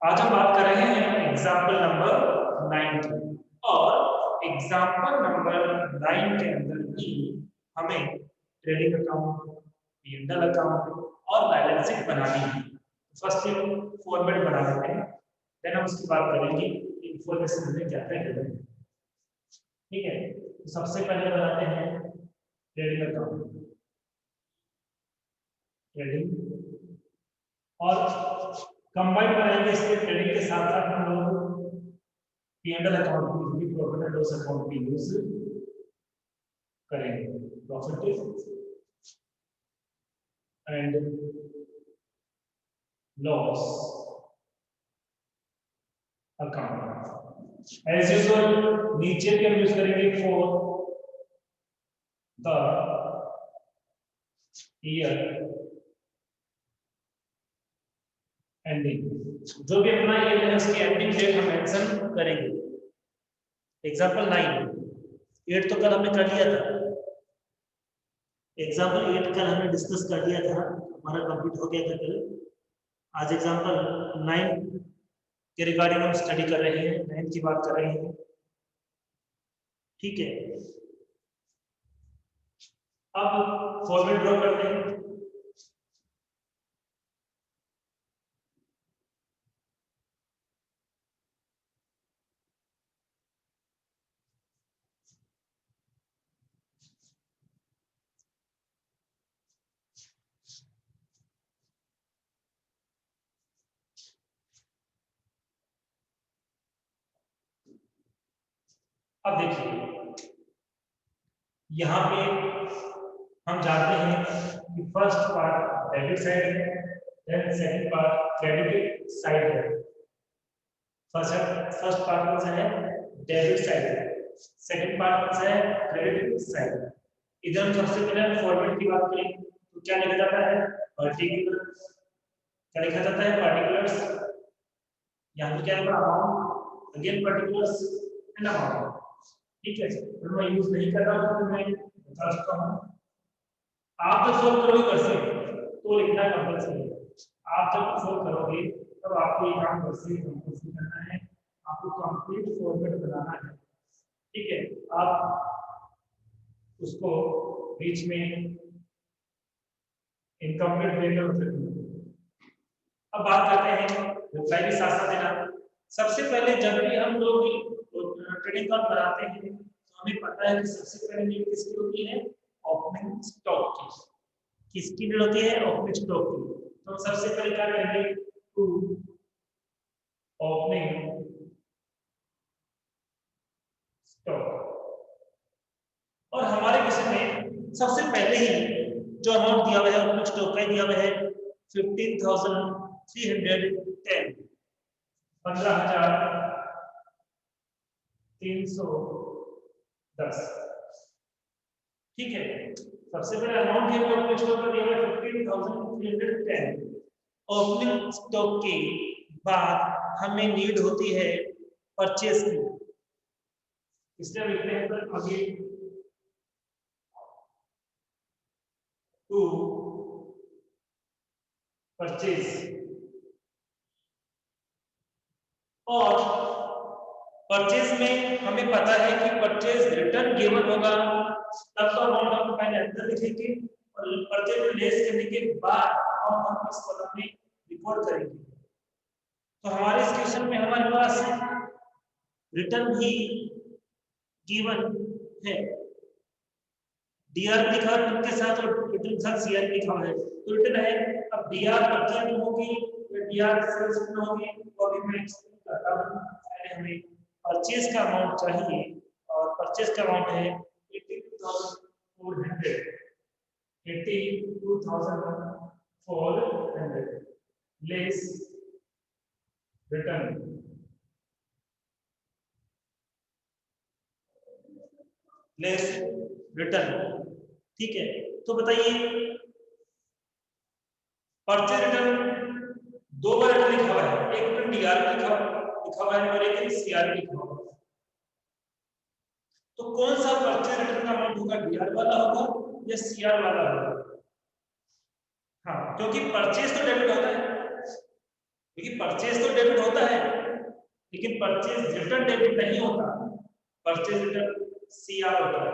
आज हम बात कर रहे हैं एग्जाम्पल नंबर 9 की। और एग्जाम्पल नंबर 9 के अंदर भी हमें ट्रेडिंग अकाउंट, पी&एल अकाउंट और बैलेंस शीट बनानी है। फर्स्ट हम फॉर्मेट बना लेते हैं, देन हम उसकी बात करेंगे कि इंफॉर्मेशन हमें क्या क्या देना है। ठीक है, तो सबसे पहले बनाते हैं ट्रेडिंग अकाउंट, ट्रेडिंग और कंबाइन बनाएंगे इसके ट्रेडिंग के साथ साथ हम लोग पी&एल अकाउंट भी, प्रॉफिट एंड लॉस अकाउंट भी यूज करेंगे। Profit and loss account as usual नीचे भी हम यूज करेंगे फॉर द ईयर एंडिंग। जो भी अपना ईयर है उसकी एंडिंग डेट हम मेंशन करेंगे। एग्जांपल 9, 8 तो कल हमने कर लिया था। एग्जांपल 8 कल हमने डिस्कस कर लिया था, हमारा कंप्लीट हो गया था कल। आज एग्जांपल 9 के रिगार्डिंग हम स्टडी कर रहे हैं, 9 की बात कर रहे हैं। ठीक है, अब फॉर्मेट ड्रॉ करते हैं। अब देखिए यहाँ पे हम जानते हैं कि फर्स्ट पार्ट डेबिट साइड है, then second part credit side है। फर्स्ट पार्ट कौन सा है? डेबिट साइड है। सेकंड पार्ट कौन सा है? Credit side. इधर हम सबसे पहले फॉर्मेट की बात करें तो क्या लिखा जाता है? पर्टिकुलर्स। क्या लिखा जाता है? पर्टिकुलर्स। यहाँ पे क्या है? Amount, again particulars and amount. ठीक है, तो मैं यूज नहीं कर रहा हूँ तो मैं बता चुका हूँ। आप जब सोल्व करोगे कैसे तो लिखना कंपलसरी है। आप जब सोल्व करोगे तब आपको ये काम कैसे कंपलसरी करना है, आपको कंप्लीट फॉर्मेट बनाना है। ठीक है, आप उसको बीच में इनकम्प्लीट देकर उसे। अब बात करते हैं रिप्लाई भी साथ साथ देना। सबसे पहले जब भी हम लोग ट्रेडिंग अकाउंट बनाते हैं तो हमें पता है कि सबसे पहले नीड किसकी होती है? ओपनिंग स्टॉक की। किसकी नीड होती है? ओपनिंग स्टॉक की। तो सबसे पहले क्या करेंगे? To opening stock. और हमारे क्वेश्चन में सबसे पहले ही जो अमाउंट दिया हुआ है ओपनिंग स्टॉक का दिया हुआ है 15,310, 15,310। ठीक है, सबसे पहले अमाउंट दिया हुआ ओपनिंग स्टॉक का दिया हुआ है 15,310। ओपनिंग स्टॉक के बाद हमें नीड होती है परचेस की। इसलिए लिखते हैं पर आगे टू परचेज। और परचेज में हमें पता है कि परचेज रिटर्न गिवन होगा, तब तो अमाउंट हम पहले अंदर लिखेंगे और परचेज में लेस करने के बाद अमाउंट हम इस कॉलम में रिकॉर्ड करेंगे। तो हमारे इस क्वेश्चन में हमारे पास रिटर्न ही गिवन है, डीआर लिखा है उनके साथ और रिटर्न के साथ सीआर लिखा है, तो रिटर्न है। अब डीआर परचेज में होगी या डीआर सेल्स में होगी वो भी मैं एक्सप्लेन करता हूं। पहले हमें परचेज का अमाउंट चाहिए और परचेज का अमाउंट है 82,400, 82,400 लेस रिटर्न, लेस रिटर्न। ठीक है, तो बताइए परचेज रिटर्न दो बार रिटर्न लिखा हुआ है, एक रिटर्न डीआर लिखा हुआ है और एक सीआर लिखा हुआ है। तो कौन सा परचेज रिटर्न का अमाउंट होगा? डीआर वाला होगा या सीआर वाला होगा? हाँ, क्योंकि परचेज तो डेबिट होता है क्योंकि परचेज तो डेबिट होता है, लेकिन परचेज रिटर्न डेबिट नहीं होता, परचेज रिटर्न सीआर होता है।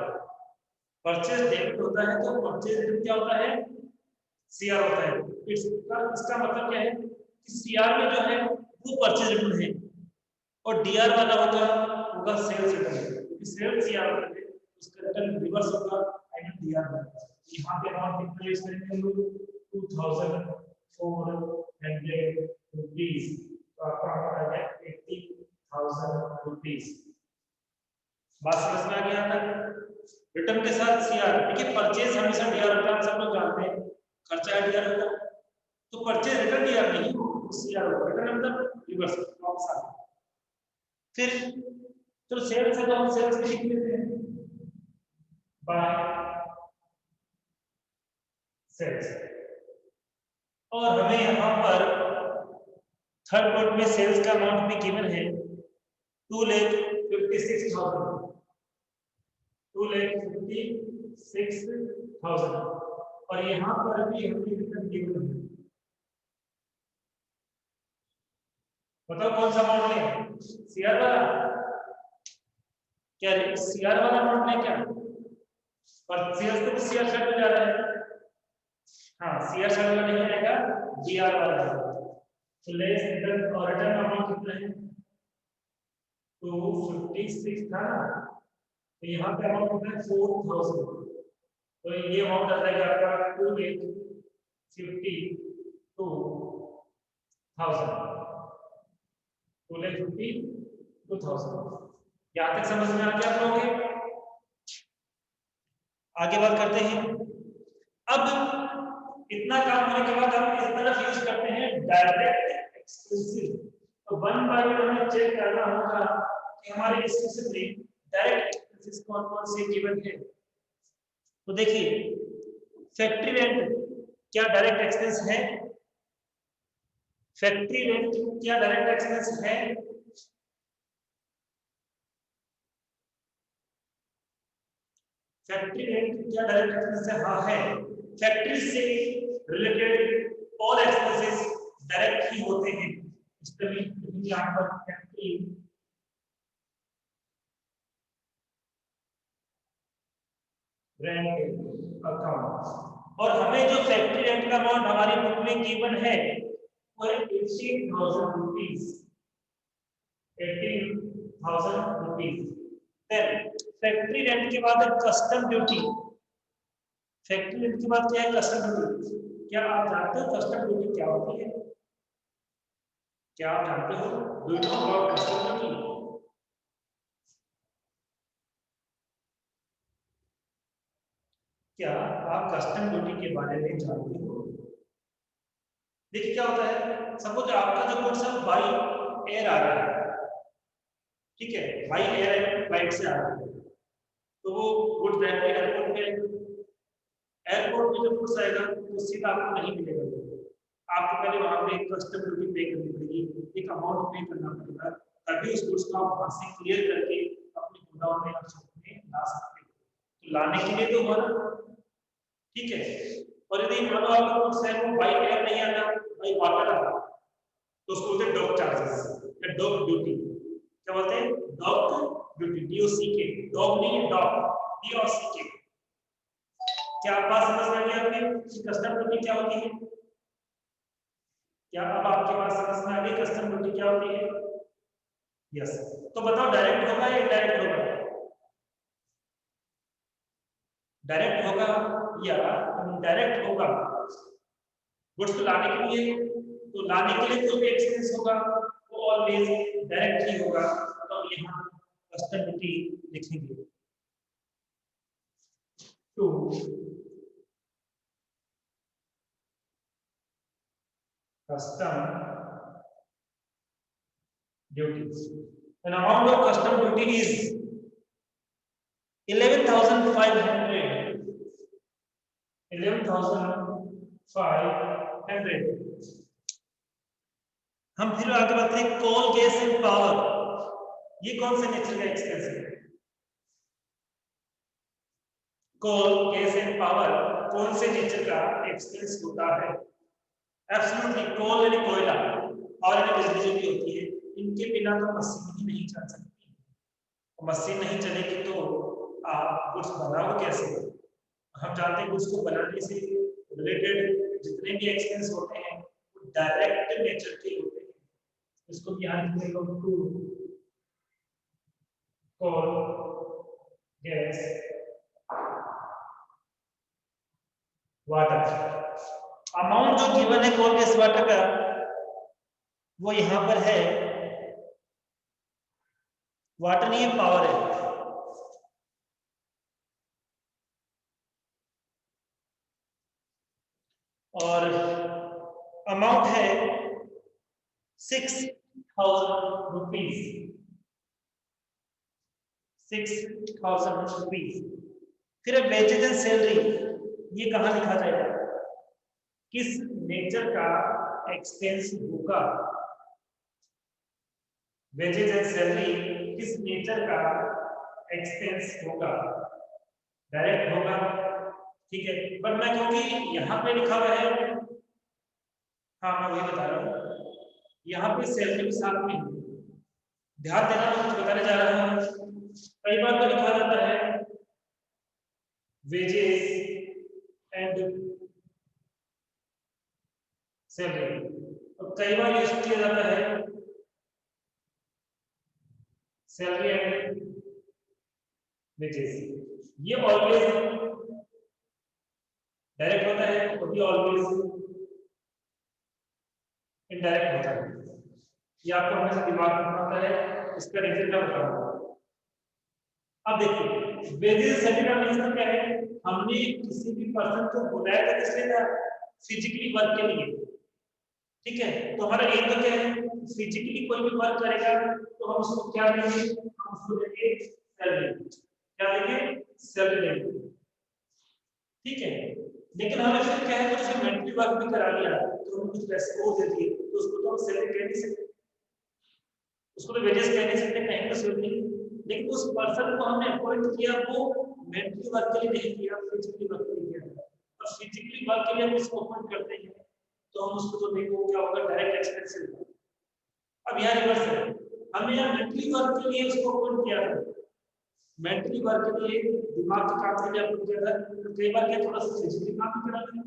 परचेज डेबिट होता है तो परचेज रिटर्न क्या होता है, सीआर होता है। इसका मतलब क्या है कि सीआर में जो है वो परचेज रिटर्न है और डीआर वाला होगा सेल्स रिटर्न, क्योंकि सेल्स सीआर होता है उसका रिटर्न रिवर्स होगा एंड डीआर होगा। यहाँ पे अमाउंट कितना यूज करेंगे हम लोग 2400 रुपीज, तो आपका अमाउंट आ गया 80,000 रुपीज। बात समझ में आ गया तक? रिटर्न के साथ सीआर, देखिए परचेज हमेशा डीआर होता है, सब लोग जानते हैं, खर्चा डीआर होता है, तो परचेज रिटर्न डीआर नहीं सीआर होगा, रिटर्न मतलब रिवर्स वापस आ गया। फिर चलो सेल्स है तो हम सेल्स भी लिख लेते हैं, बाय सेल्स। और हमें यहाँ पर थर्ड नोट में सेल्स का अमाउंट भी गिवन है 2,56,000, 2,56,000, और यहाँ पर भी हमें रिटर्न गिवन है। बताओ कौन सा अमाउंट लें, सीआर वाला? क्या सीआर वाला अमाउंट लें क्या? पर सेल्स तो सीआर साइड में जा रहा है, हाँ सीआर साइड वाला नहीं आएगा, डीआर वाला आएगा। तो लेस रिटर्न और रिटर्न अमाउंट कितना है 256 था ना, तो यहाँ पे अमाउंट कितना है 4,000, तो ये अमाउंट आ जाएगा आपका 2,52,000। यहाँ तक समझ में आ गया आप लोगों के? आगे बात करते हैं। अब इतना काम होने के बाद हम इस तरफ यूज करते हैं डायरेक्ट एक्सपेंसेस। तो वन बाय वन हमें चेक करना होगा कि हमारे एक्सपेंसेस में डायरेक्ट एक्सपेंसेस कौन-कौन से गिवन है। तो देखिए फैक्ट्री रेंट क्या डायरेक्ट एक्सपेंस है? फैक्ट्री रेंट क्या डायरेक्ट एक्सपेंस है? फैक्ट्री रेंट क्या डायरेक्ट एक्सपेंस है? हाँ है। फैक्ट्री से रिलेटेड ऑल एक्सपेंसेस डायरेक्ट ही होते हैं, इसलिए यहाँ पर फैक्ट्री रेंट अकाउंट, और हमें जो फैक्ट्री रेंट का अमाउंट हमारी बुक में गिवन है वो है 18,000 rupees, 18,000 rupees. Then factory rent के बाद कस्टम ड्यूटी, फैक्ट्री रेंट के बाद क्या है कस्टम ड्यूटी। क्या आप जानते हो कस्टम ड्यूटी क्या होती है? क्या आप जानते हो? Do you know about custom duty? क्या आप कस्टम ड्यूटी के बारे में जानते हो? देखिए क्या होता है, सपोज आपका जो गुड्स है बाई एयर आ रहा है, ठीक है, बाई एयर फ्लाइट से आ रहा है, तो वो गुड्स डायरेक्टली एयरपोर्ट पे, एयरपोर्ट में जब गुड्स आएगा तो सीधा आपको नहीं मिलेगा, आपको पहले वहां पे कस्टम ड्यूटी पे करनी पड़ेगी, एक अमाउंट पे करना पड़ेगा, तभी उस गुड्स को आप वहां से क्लियर करके अपने गोदाम में आप शॉप में ला सकते हो। तो लाने के लिए तो हुआ, ठीक है। और यदि मान लो आपका गुड्स है वो बाई एयर नहीं आता, बाई वाटर आता, तो उसको बोलते हैं डॉक चार्जेस या डॉक ड्यूटी। क्या बोलते हैं? डॉक ड्यूटी, डीओसी के, डॉग नहीं है डॉक, डीओसी के। क्या आप बात समझ में आ गई आपकी कस्टम ड्यूटी क्या होती है? क्या अब आपके पास समझ में आ गई कस्टम ड्यूटी क्या होती है? यस। तो बताओ डायरेक्ट होगा या इनडायरेक्ट होगा? डायरेक्ट होगा या इनडायरेक्ट होगा? गुड्स को लाने के लिए, तो लाने के लिए कोई भी एक्सपेंस होगा वो ऑलवेज डायरेक्ट ही होगा, तो यहाँ कस्टम ड्यूटी लिखेंगे। तो custom duties, an amount of custom duty is 11,500, 11,500। हम फिर आगे बढ़ते हैं कोल गैस एंड पावर, ये कौन से नेचर का एक्सपेंस है? कोल गैस एंड पावर कौन से नेचर का एक्सपेंस होता है? एब्सोल्युटली कोल यानी कोयला, और बिजली जो भी होती है, इनके बिना तो मशीन ही नहीं चल सकती। मशीन नहीं चलेगी तो आप गुड्स बनाओ कैसे? हम जानते हैं गुड्स को बनाने से रिलेटेड जितने भी एक्सपेंस होते हैं वो डायरेक्ट नेचर के होते हैं। इसको भी यहाँ लिखेंगे कोल, गैस, वाटर। अमाउंट जो गिवन है कोल गैस वाटर का वो यहां पर है, वाटर नहीं है, पावर है। और अमाउंट है 6,000 रुपीज, 6,000 रुपीज। फिर वेजेस एंड सैलरी, ये कहां लिखा जाएगा? किस नेचर का एक्सपेंस होगा? वेजेस एंड सैलरी किस नेचर का एक्सपेंस होगा? डायरेक्ट होगा, ठीक है। पर मैं क्योंकि यहाँ पे लिखा हुआ है, हाँ मैं वही बता रहा हूँ, यहाँ पे सैलरी भी साथ में, ध्यान देना, मैं कुछ बताने जा रहा हूँ। कई बार तो लिखा जाता है वेजेस एंड सैलरी, और कई बार यूज किया जाता है सैलरी एंड वेजेस। ये ऑलवेज डायरेक्ट होता है और ये ऑलवेज इनडायरेक्ट होता है। ये आपको हमेशा दिमाग में रखना होता है, इसका रीजन मैं बताऊंगा। अब देखिए वेजेस सैलरी का मतलब क्या है? हमने किसी भी पर्सन को बुलाया था किस लिए? फिजिकली वर्क के लिए, ठीक है। तो हमारा एम तो क्या है? फिजिकली कोई भी वर्क करेगा तो हम उसको क्या देंगे? हम उसको देंगे सैलरी। क्या देंगे? सैलरी देंगे, ठीक है। लेकिन हमें फिर क्या है, कुछ मेंटली वर्क भी करा लिया तो हम कुछ पैसे और दे दिए, तो उसको तो हम सैलरी कह नहीं सकते, उसको तो वेजेस कह नहीं सकते, कहीं तो सैलरी। लेकिन उस पर्सन को हमने अपॉइंट किया, वो मेंटली वर्क के लिए नहीं किया, फिजिकली वर्क के लिए किया। और फिजिकली वर्क के लिए हम उसको अपॉइंट करते हैं तो हम उसको तो देखो क्या होगा, डायरेक्ट एक्सपेंस होगा। अब यहाँ रिवर्स है, हमने यहाँ मेंटली वर्क के लिए उसको अपॉइंट किया था, मेंटली वर्क के लिए, दिमाग के काम के लिए अपॉइंट किया था, तो कई बार क्या थोड़ा सा फिजिकली काम भी करा लिया,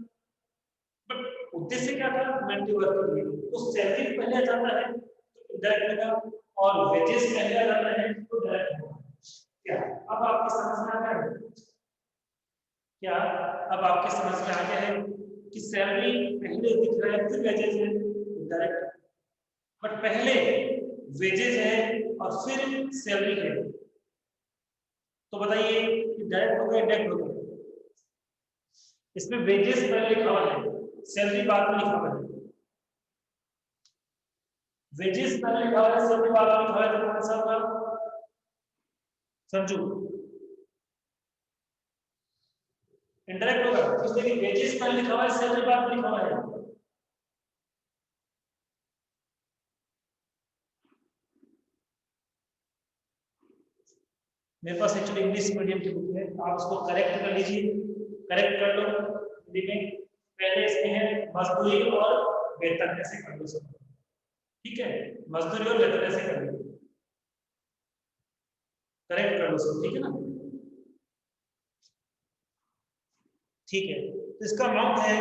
बट उद्देश्य क्या था? मेंटली वर्क के लिए। तो सैलरी पहले आ जाता है तो इनडायरेक्ट होगा, और वेजेस पहले आ जाता है तो डायरेक्ट होगा। क्या अब आपकी समझ में आ गया है? क्या अब आपके समझ में आ गया है कि सैलरी पहले दिख रहा है फिर वेजेस है, डायरेक्ट। बट पहले वेजेस है और फिर सैलरी है, तो बताइए कि डायरेक्ट होगा इनडायरेक्ट होगा? इसमें वेजेस पहले लिखा हुआ है, सैलरी बाद में लिखा हुआ है। वेजेस पहले लिखा हुआ है, सैलरी बाद में लिखा हुआ है, तो कौन सा होगा संजू? इनडायरेक्ट होगा, इसलिए वेजेस पहले लिखा हुआ है, सैलरी बाद में लिखा हुआ है। मेरे पास एक्चुअली इंग्लिश मीडियम की बुक है, आप उसको करेक्ट कर लीजिए, करेक्ट कर लो हिंदी में। पहले इसमें है मजदूरी और वेतन, ऐसे कर लो सब, ठीक है। मजदूरी और वेतन ऐसे कर लो, करेक्ट कर लो सब, ठीक है ना? ठीक है, तो इसका अमाउंट है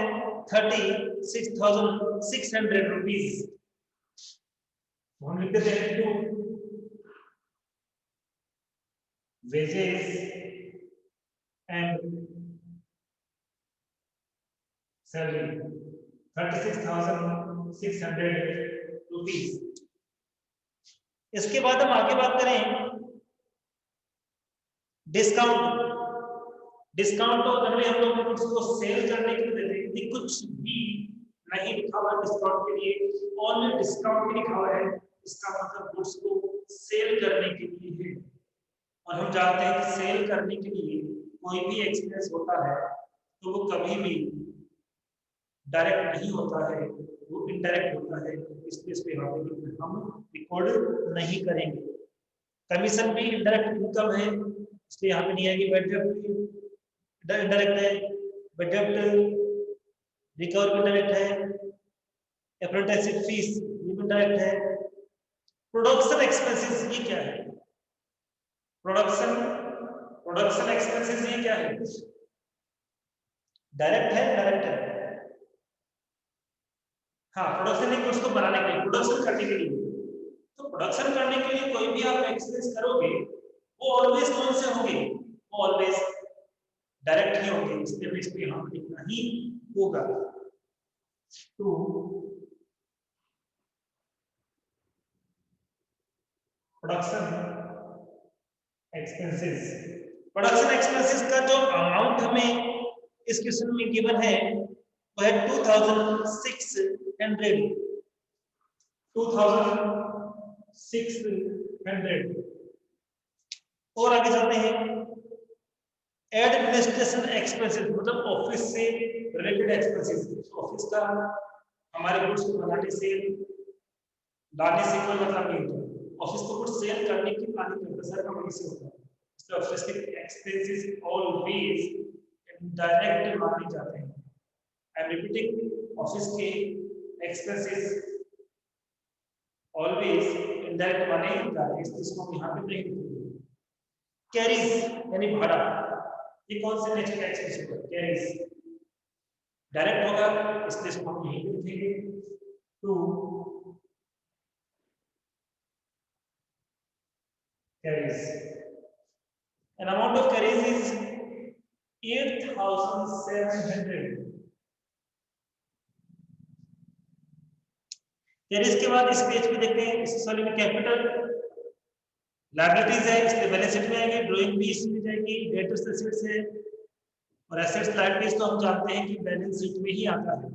36,600 रुपीज। हम लिख देते हैं to wages and salary 36,600 rupees. इसके बाद हम आगे बात करें डिस्काउंट। डिस्काउंट तो पहले हम लोग उसको सेल करने के लिए देते हैं, कुछ भी नहीं लिखा हुआ डिस्काउंट के लिए, ओनली डिस्काउंट लिखा हुआ है, इसका मतलब गुड्स को सेल करने के लिए है। और हम जानते हैं कि सेल करने के लिए कोई भी एक्सपेंस होता है तो वो कभी भी डायरेक्ट नहीं होता है, वो इनडायरेक्ट होता है, इसलिए इस पे हम रिकॉर्ड नहीं करेंगे। कमीशन भी इनडायरेक्ट इनकम है, इसलिए यहाँ पे नहीं आएगी। बट इनडायरेक्ट है, बजट रिकवर भी डायरेक्ट है, अप्रेंटिसशिप फीस ये भी इनडायरेक्ट है। प्रोडक्शन एक्सपेंसेस ये क्या है? प्रोडक्शन एक्सपेंसेस ये क्या है? डायरेक्ट है, डायरेक्ट है। हाँ, प्रोडक्शन एक उसको बनाने के लिए, प्रोडक्शन करने के लिए। तो प्रोडक्शन करने के लिए कोई भी आप एक्सपेंस करोगे वो ऑलवेज कौन से होंगे? वो ऑलवेज डायरेक्ट ही होंगे, इसलिए भी इसको यहाँ पर लिखना ही होगा। तो प्रोडक्शन एक्सपेंसेस का जो अमाउंट हमें इस क्वेश्चन में गिवन है वो है 2600। और आगे चलते हैं। एडमिनिस्ट्रेशन एक्सपेंसेस मतलब ऑफिस से रिलेटेड एक्सपेंसेस। ऑफिस का हमारे गुड्स को बनाने से लाने से कोई मतलब नहीं होता। ऑफिस को कुछ सेल करने की प्लानिंग करता है, सर कंपनी से होता है। इसलिए ऑफिस के एक्सपेंसेस ऑलवेज इनडायरेक्ट माने जाते हैं। आई एम रिपीटिंग, ऑफिस के एक्सपेंसेस ऑलवेज इनडायरेक्ट माने जाते हैं, इसको हम यहाँ पे नहीं लिखेंगे। कैरीज यानी भाड़ा, ये कौन से नेचर का एक्सपेंस होगा? कैरीज डायरेक्ट होगा, इसलिए इसको हम यहीं पे लिखेंगे। To carries. An amount of carries is 8,700. Carries के बाद इस पेज पे देखते हैं, इस वाले में कैपिटल लायबिलिटीज है, इसलिए बैलेंस शीट में आएंगे। ड्राइंग भी इसमें जाएगी। डेटर्स एसेट्स है और एसेट्स लायबिलिटीज तो हम जानते हैं कि बैलेंस शीट में ही आता है।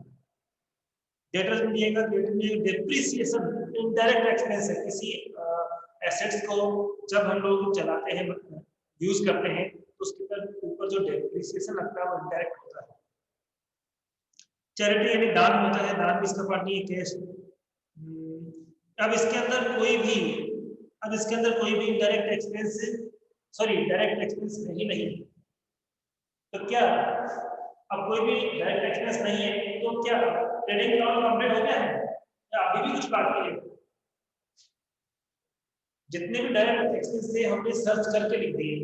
डेटर्स में दिएगा, डेटर में डेप्रिसिएशन इनडायरेक्ट एक्सपेंस है। किसी एसेट्स को जब हम लोग चलाते हैं, यूज करते हैं, तो उसके ऊपर जो डेप्रिसिएशन लगता है वो इनडायरेक्ट होता है। चैरिटी यानी दान होता है, दान भी इसका पार्ट नहीं है। कैश अब इसके अंदर कोई भी डायरेक्ट एक्सपेंस नहीं है। तो क्या अब कोई भी डायरेक्ट एक्सपेंस नहीं है तो क्या ट्रेडिंग अकाउंट कंप्लीट हो गया है या अभी भी कुछ बाकी है? जितने भी डायरेक्ट एक्सपेंस थे हमने सर्च करके लिख दिए,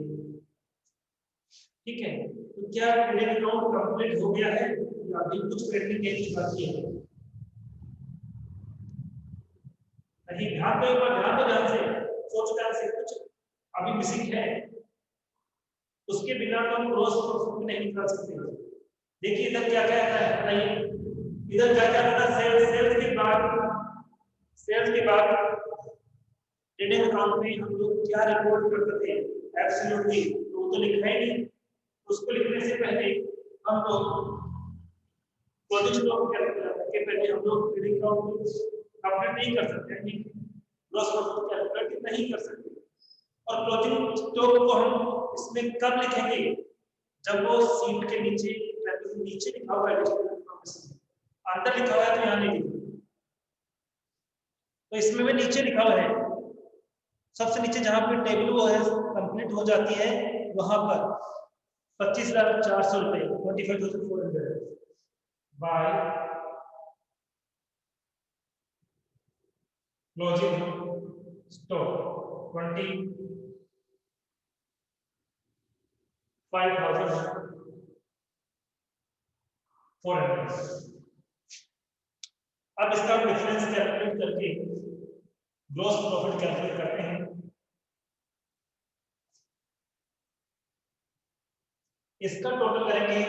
ठीक है? तो क्या ट्रेडिंग अकाउंट कंप्लीट हो गया है या अभी कुछ पेंडिंग है, कुछ बाकी है? नहीं, ध्यान से सोच ध्यान से, कुछ अभी मिसिंग है, उसके बिना तो हम ग्रॉस प्रॉफिट नहीं निकाल सकते। देखिए इधर क्या क्या आता है बताइए। इधर क्या क्या आता है? सेल्स के बाद ट्रेडिंग अकाउंट में हम लोग क्या रिपोर्ट करते थे? एब्सोल्युटली तो लिखा ही नहीं। उसको लिखने से पहले हम लोग क्लोजिंग स्टॉक कैलकुलेट के पहले हम लोग ट्रेडिंग अकाउंट कंप्लीट नहीं कर सकते हैं, ग्रॉस प्रॉफिट कैलकुलेट नहीं कर सकते। और क्लोजिंग स्टॉक को हम इसमें कब लिखेंगे? जब वो सीट के नीचे लिखा हुआ है, अंदर लिखा हुआ है तो यहाँ नहीं लिखा, तो इसमें भी नीचे लिखा हुआ है। सबसे नीचे जहां पे टेबल वो है कंप्लीट हो जाती है, वहां पर 25,400 रुपए 25,400 बाय क्लोजिंग स्टॉक 25,400। अब इसका डिफरेंस कैलकुलेट करके ग्रॉस प्रॉफिट कैलकुलेट करते हैं। इसका टोटल करेंगे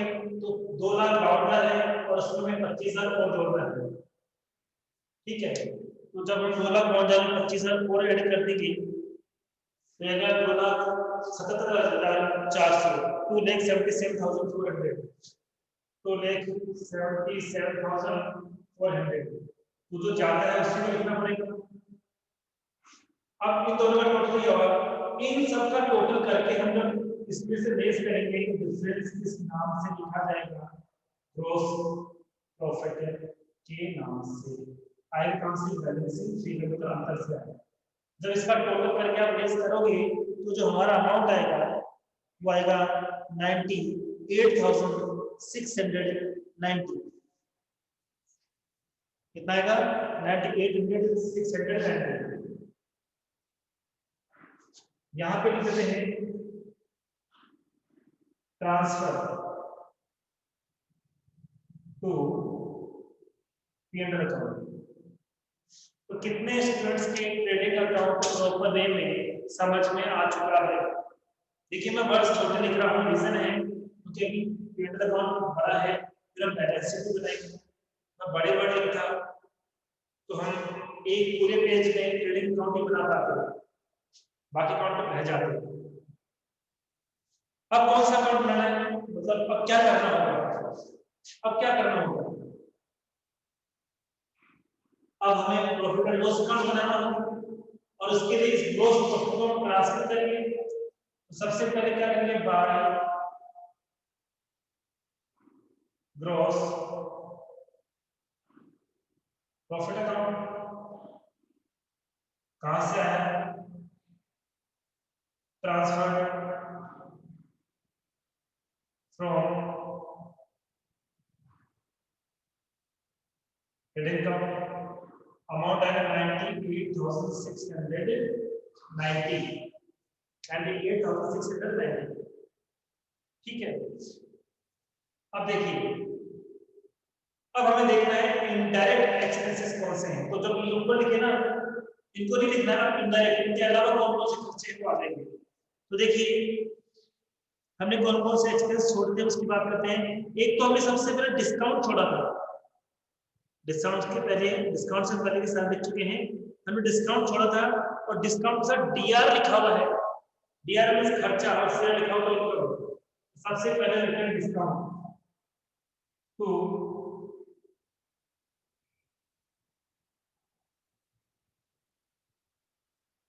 तो 2,52,000 है और उसमें 25,000 और जोड़ना है, ठीक है? तो जब हम 2,52,000 में 25,000 और ऐड कर देंगे तो ये 2,77,400 2,77,400 2,77,400। तो जो ज्यादा है उससे भी लिखना पड़ेगा। अब इन दोनों का टोटल क्या होगा? इन सब का टोटल करके हम जब इसमें से लेस करेंगे तो डिफरेंस किस नाम से लिखा जाएगा? ग्रॉस प्रॉफिट के नाम से। आय काउंसिल बैलेंसिंग फिगर का अंतर से आएगा। जब इसका टोटल करके आप लेस करोगे तो जो हमारा अमाउंट आएगा वो आएगा 98,690। कितना आएगा 98,600। यहां पे लिख देते हैं ट्रांसफर टू P&L अकाउंट। तो कितने स्टूडेंट्स के क्रेडिट अकाउंट प्रॉपर वे में समझ में आ चुका है? देखिए मैं वर्ड्स छोटे लिख रहा हूँ, रीजन है क्योंकि अभी P&L अकाउंट बड़ा है, फिर हम बैलेंस शीट भी बनाएंगे। मैं बड़े वर्ड लिखता तो हम एक पूरे पेज में क्रेडिट अकाउंट ही बना पाते, बाकी अकाउंट रह जाते। अब कौन सा अकाउंट बनाना है, मतलब अब क्या करना होगा? अब क्या करना होगा? अब हमें प्रॉफिट एंड लॉस अकाउंट बनाना होगा और उसके लिए इस ग्रॉस प्रॉफिट को ट्रांसफर करेंगे। तो सबसे पहले क्या करेंगे, बाय ग्रॉस प्रॉफिट अकाउंट। कहां से आया? Transfer from credit account. Amount आएगा 98,690 98,690। ठीक है। अब देखिए, अब हमें देखना है इनडायरेक्ट एक्सपेंसेस कौन से हैं। तो जब ये ऊपर लिखे ना, इनको नहीं लिखना है, इनडायरेक्ट, इनके अलावा कौन कौन से खर्चे को आ जाएंगे। तो देखिए हमने कौन कौन से एक्सपेंस छोड़ दिए उसकी बात करते हैं। एक तो हमने सबसे पहले डिस्काउंट छोड़ा था, डिस्काउंट के पहले, डिस्काउंट से पहले के साल देख चुके हैं, हमने डिस्काउंट छोड़ा था और डिस्काउंट से डीआर लिखा हुआ है। डीआर मींस खर्चा और सीआर लिखा हुआ है इनकम। सबसे पहले लिखते हैं डिस्काउंट तो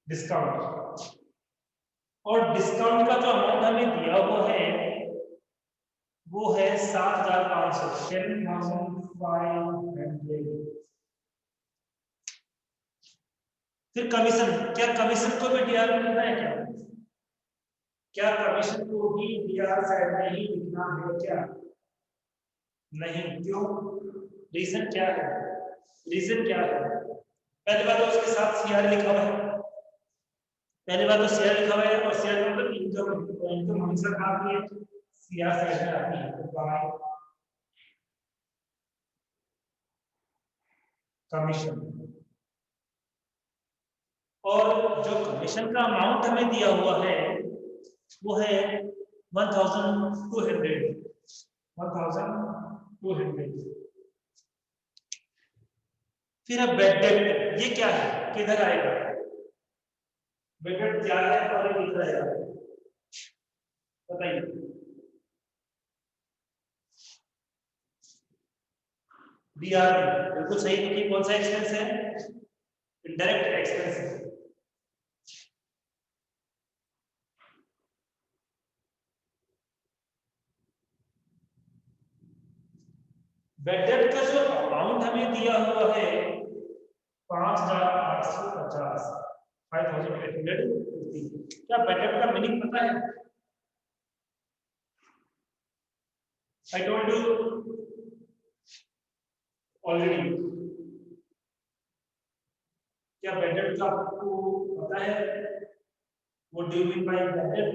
डिस्काउंट, और डिस्काउंट का जो अमाउंट हमें दिया हुआ है वो है 7,500, 7,500। फिर कमीशन, क्या कमीशन को भी डीआर में लिखना है क्या? क्या कमीशन को भी डीआर साइड में ही लिखना है क्या? नहीं। क्यों? रीजन क्या है? रीजन क्या है? पहली बात तो उसके साथ सीआर लिखा हुआ है, पहली बात तो सीआर लिखा हुआ है और सीआर मतलब इनकम, इनकम हमेशा कहाँ आती है? सीआर साइड में आती है। तो बाय कमीशन, और जो कमीशन का अमाउंट हमें दिया हुआ है वो है 1,200, 1,200। फिर अब बैड डेट, ये क्या है, किधर आएगा? बैड डेट क्या है और ये किधर आएगा बताइए? डीआर बिल्कुल सही। देखिए कौन सा एक्सपेंस है? इनडायरेक्ट एक्सपेंस है। बैड डेट का जो अमाउंट हमें दिया हुआ है 5,850, 5,850। क्या बैड डेट का मीनिंग पता है? I told you already. क्या बैड डेट का आपको पता है? वो do you mean by bad debt?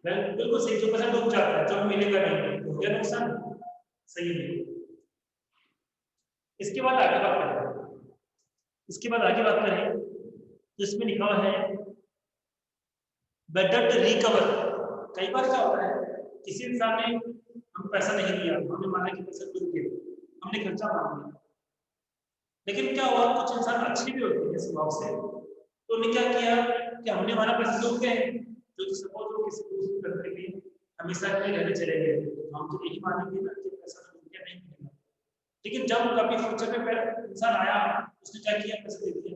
बिल्कुल सही, जो पैसा डूब जाता है, जो मिलेगा नहीं, तो हो गया नुकसान। सही है। इसके बाद आगे बात करें, इसके बाद आगे बात करें तो इसमें लिखा हुआ है बेटर टू रिकवर। कई बार क्या होता है, किसी इंसान ने हम पैसा नहीं दिया, हमने माना कि पैसा डूब गया, हमने खर्चा मान लिया, लेकिन क्या हुआ, कुछ इंसान अच्छे भी होते हैं स्वभाव से, तो उन्हें क्या किया कि हमने माना पैसा डूब गए, जो सपोज वो किसी दूसरी कंट्री में हमेशा के लिए रहने चले गए, तो हम तो यही मानेंगे ना कि पैसा डूब गया, नहीं मिलेगा। लेकिन जब कभी फ्यूचर में इंसान आया, उसने क्या किया, पैसे दे दिया,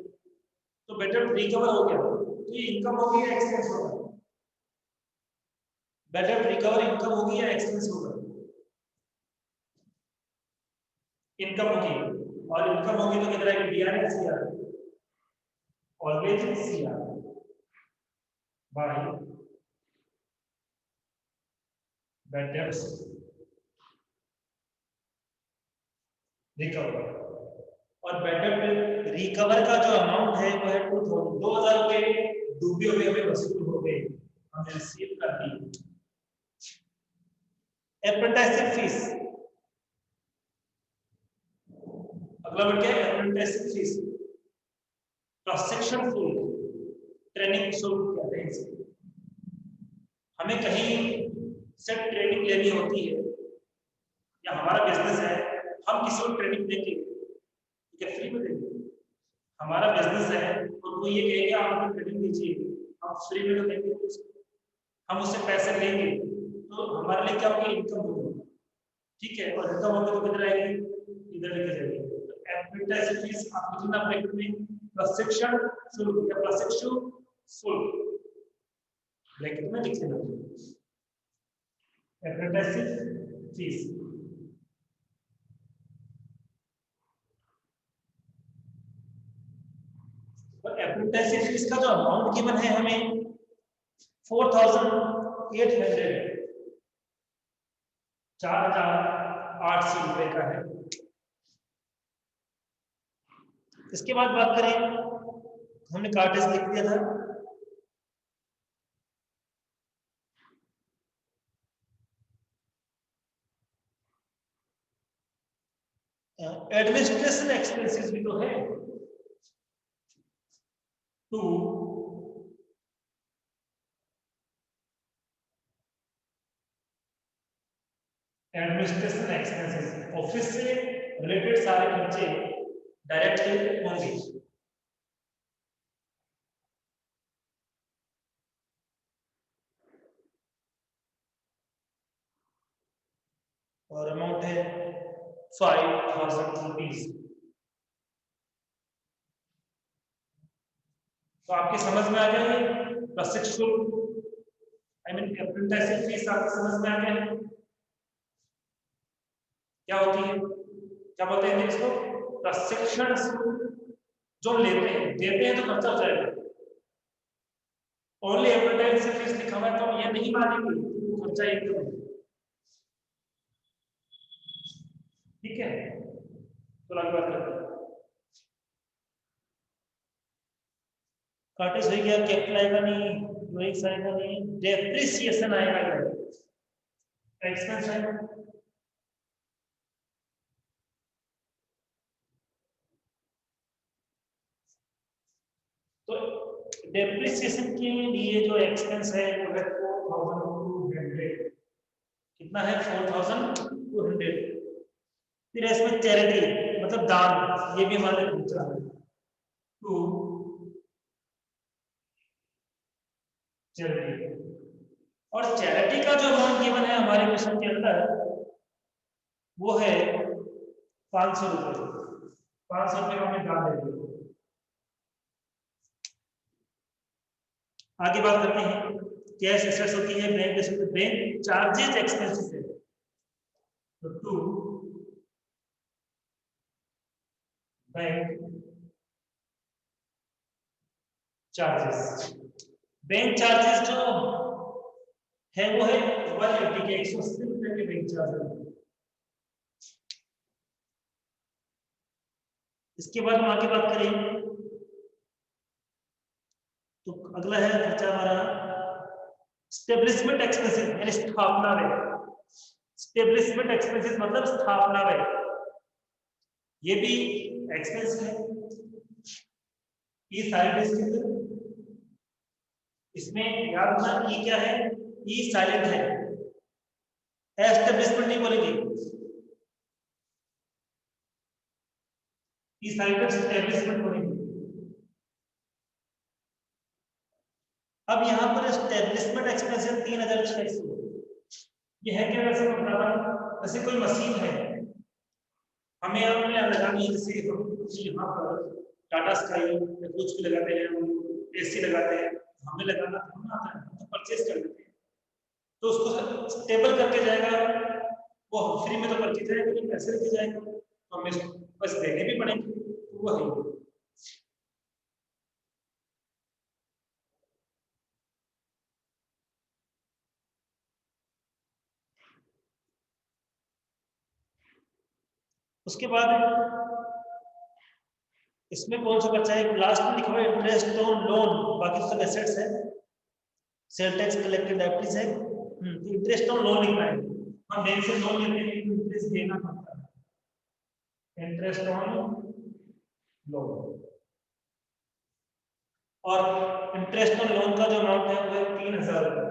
तो बेटर रिकवर हो गया, तो ये इनकम होगी या एक्सपेंस होगा? बेटर रिकवर इनकम होगी या एक्सपेंस होगा? इनकम होगी, और इनकम होगी तो कितना है, डीआर या CR? Always CR by better. Recover. और बेटर रिकवर का जो अमाउंट है वो है 2000 रुपए डूबे हुए हमें वसूल हो गए, हमने रिसीव कर दी। अप्रेंटिसशिप फीस, अगला वर्ड क्या है? अप्रेंटिसशिप फीस, प्रशिक्षण शुल्क, ट्रेनिंग शुल्क कहते हैं इसे। हमें कहीं से ट्रेनिंग लेनी होती है या हमारा बिजनेस है, हम किसी को ट्रेनिंग देंगे, ठीक है, फ्री में देंगे। हमारा बिजनेस है और वो ये कहेंगे आप हमें ट्रेनिंग दीजिए, हम फ्री में तो देंगे उसको, हम उससे पैसे लेंगे तो हमारे लिए क्या होगी? इनकम होगी, ठीक है। और इनकम होगी तो किधर आएगी? इधर लेके जाएगी। तो एडवर्टाइजिंग फीस आप लिखना ब्रैकेट में प्रशिक्षण शुल्क या प्रशिक्षु शुल्क ब्रैकेट में लिख देना। एडवर्टाइजिंग फीस, और एप्रेंटिसशिप फीस का जो अमाउंट गिवन है हमें 4800, 4800 रुपए का है। इसके बाद बात करें, हमने कार्टेज लिख दिया था, एडमिनिस्ट्रेशन एक्सपेंसेस भी तो है। टू एडमिनिस्ट्रेशन एक्सपेंसेस, ऑफिस से रिलेटेड सारे खर्चे डायरेक्टली होंगे। और अमाउंट है 5000 रुपीज। तो आपकी समझ में आ गया ये प्रशिक्षु, आई मीन एप्रेंटिसशिप फीस आपकी समझ में आ गया क्या होती है? क्या बोलते हैं इसको? प्रशिक्षण शुल्क। जो लेते हैं, देते हैं तो खर्चा हो जाएगा। ओनली एडवर्टाइजिंग फीस लिखा हुआ है तो ये नहीं मानेंगे वो खर्चा एकदम है, ठीक है। तो आगे बात करते हैं। कार्टेज हो गया, कैपिटल आएगा नहीं, यूएक्स आएगा नहीं, डेप्रिसिएशन आएगा, एक्सपेंस आएगा। तो डेप्रिसिएशन के लिए जो एक्सपेंस है वो है 4200। कितना है? 4200। फिर इसमें चैरिटी मतलब दान, ये भी हमारे खर्चा है। टू चैरिटी, और चैरिटी का जो अमाउंट गिवन है हमारे क्वेश्चन के अंदर वो है 500 रुपए। 500 रुपए का हमें दान दे दिया। आगे बात करते हैं, कैश एसेट्स होती है, बैंक बैंक चार्जेस एक्सपेंसेस है। तो to bank charges, bank charges जो है वो है 180 के, 180 रुपए के बैंक चार्जेस। इसके बाद हम आगे बात करें तो अगला है खर्चा हमारा स्टेब्लिशमेंट एक्सपेंसेस यानी स्थापना व्यय। स्टेब्लिशमेंट एक्सपेंसेस मतलब स्थापना व्यय, ये भी एक्सपेंस है। ई साइलेंट इसके अंदर, इसमें याद रखना ई क्या है? ई साइलेंट है, एस्टेब्लिशमेंट नहीं बोलेंगे, ई साइलेंट एस्टेब्लिशमेंट बोलेंगे। अब यहाँ पर एस्टेब्लिशमेंट एक्सपेंसेस 3600, ये है क्या? वैसे मैं बता रहा हूँ, जैसे कोई मशीन है हमें आपने लगानी है, जैसे हम यहाँ पर टाटा स्काई या कुछ भी लगाते हैं, हम एसी लगाते हैं, हमें लगाना थोड़ा आता है, हम तो परचेज कर लेते हैं। तो उसको स्टेबल करके जाएगा, वो फ्री में तो करके जाएगा लेकिन पैसे लेके जाएगा, तो हमें बस देने भी पड़ेंगे, तो वो है। उसके बाद इसमें कौन सा बच्चा है, लास्ट में लिखा हुआ है इंटरेस्ट ऑन लोन, बाकी तो सब एसेट्स है, सेल टैक्स कलेक्टेड लायबिलिटीज है, तो इंटरेस्ट ऑन लोन लिखना है। हम बैंक से लोन लेते हैं तो इंटरेस्ट देना पड़ता है, इंटरेस्ट ऑन लोन। और इंटरेस्ट ऑन लोन का जो अमाउंट है वो 3000 रुपये।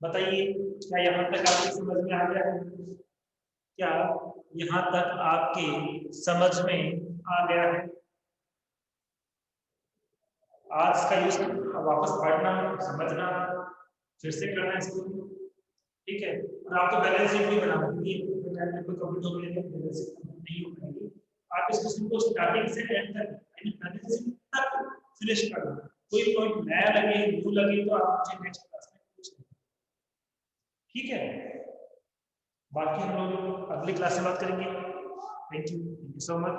बताइए क्या यहाँ तक आपकी समझ में आ गया है? क्या यहाँ तक आपके समझ में आ गया है? आज का यूज वापस पढ़ना, समझना, फिर से करना इसको, ठीक है। और आप तो बैलेंस शीट भी बनाओगे, कोई कंप्लीट हो गया बैलेंस शीट नहीं हो पाएगी। आप इसको सिंपल स्टार्टिंग से एंड तक यानी बैलेंस शीट तक फिनिश करना। कोई पॉइंट नया लगे, न्यू लगे तो आप मुझे नेक्स्ट क्लास में पूछना, ठीक है। बाकी हम लोग अगली क्लास में बात करेंगे। Thank you so much.